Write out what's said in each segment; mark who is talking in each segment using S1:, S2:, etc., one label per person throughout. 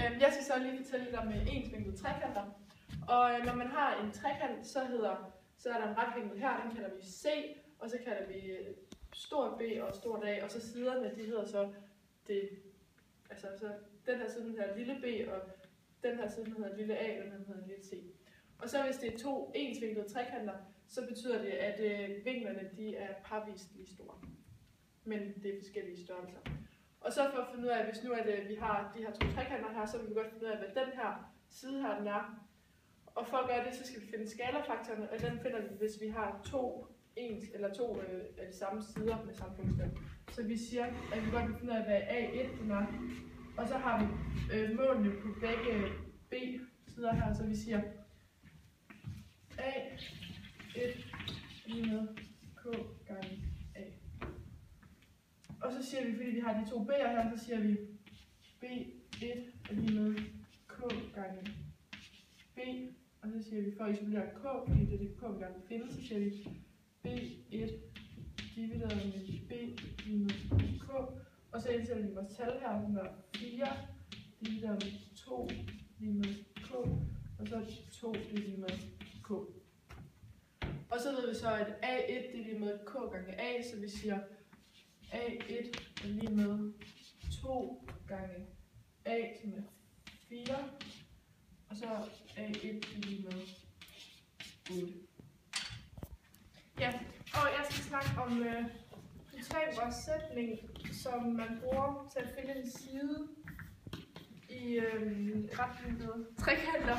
S1: Jeg skal så lige fortælle lidt om ensvinklede trekanter. Og når man har en trekant, så er der en retvinkel her, den kalder vi C, og så kalder vi stort B og stort A, og så siderne, de hedder så det, altså så den her side hedder lille b, og den her side hedder lille a, og den her hedder lille c. Og så hvis det er to ensvinklede trekanter, så betyder det, at vinklerne de er parvist lige store. Men det er forskellige størrelser. Og så for at finde ud af, hvis nu at vi har de her to trekanter her, så vil vi godt finde ud af, hvad den her side her den er. Og for at gøre det, så skal vi finde skalafaktorerne, og den finder vi, hvis vi har to af de samme sider med samme bogstav. Så vi siger, at vi godt vil finde ud af, hvad A1 den er. Og så har vi målene på begge B-sider her, så vi siger A1 lige med K gange A. Og så siger vi, fordi vi har de to B'er her, så siger vi B1 er lige med K gange B. Og så siger vi, for at isolere K, fordi det er det K vi gerne vil finde, så siger vi B1 divideret med B lige med K. Og så indsætter vi vores tal her, som er 4 divideret med 2 lige med K. Og så 2 lige med K. Og så ved vi så, at A1 det er lige med K gange A, så vi siger A1 er lige med 2 gange A, som er 4. Og så A1 er lige med 8. Ja, og jeg skal snakke om sætning, som man bruger til at finde en side i retvinklede trekanter.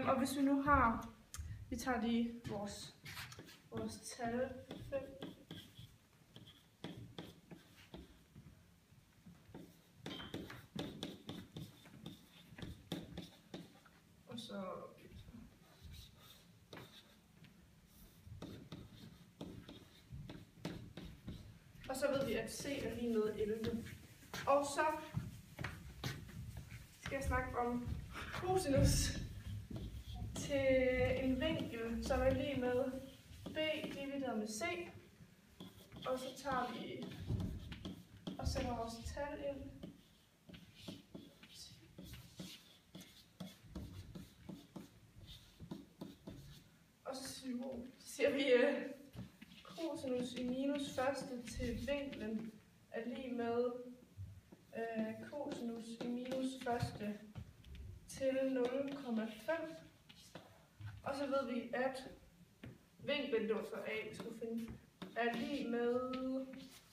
S1: Og hvis vi nu har, vi tager lige vores tal 5. Og så ved vi, at C er lige med 11. Og så skal jeg snakke om cosinus til en vinkel, som er lige med B divideret med C. Og så tager vi og sætter vores tal ind. Og så siger vi cosinus i minus første til vinklen er lige med cosinus i minus første til 0,5. Og så ved vi, at vinklen, det var så A, vi skulle finde, er lige med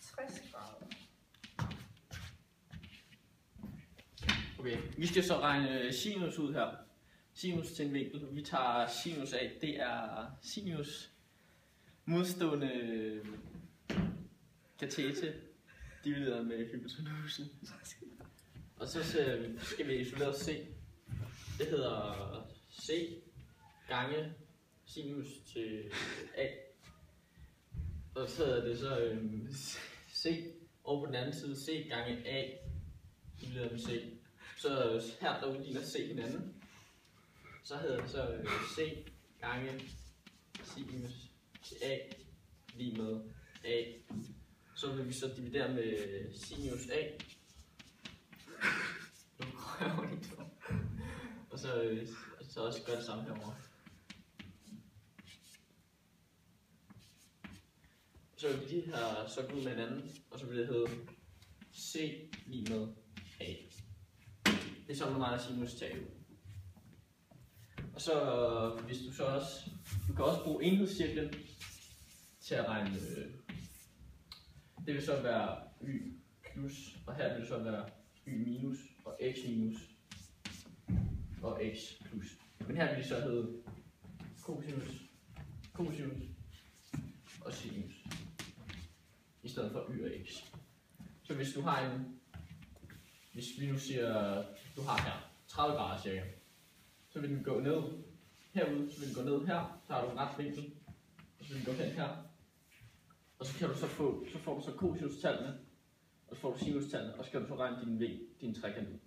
S1: 60 grader.
S2: Okay, vi skal så regne sinus ud her. Sinus til en vinkel. Vi tager sinus af, det er sinus modstående katete divideret med hypotenusen. Og så skal vi isolere C. Det hedder C gange sinus til A. Og så hedder det så C over på den anden side C gange A divideret med C. Så her der udligner C hinanden. Så hedder det så C gange sinus til A lige med A. Så vil vi så dividere med sinus A. Nu prøver jeg ikke. Og så også gøre det samme herovre. Så vil de her så gå ud med hinanden, og så vil det hedde C lige med A. Det er sådan, man regner sinus til A. Og så hvis du så også, du kan også bruge enhedscirklen til at regne, det vil så være y plus, og her vil det så være y minus, og x minus, og x plus. Men her vil det så hedde cosinus og sinus, i stedet for y og x. Så hvis du har hvis vi nu siger, du har her 30 grader cirka, så vil den gå ned herude, så vil den gå ned her, så har du en ret vinkel, og så vil den gå hen her. Og så kan du så får du så cosinus-tallene, og så får du sinus-tallene, og så kan du så regne din trekant ud.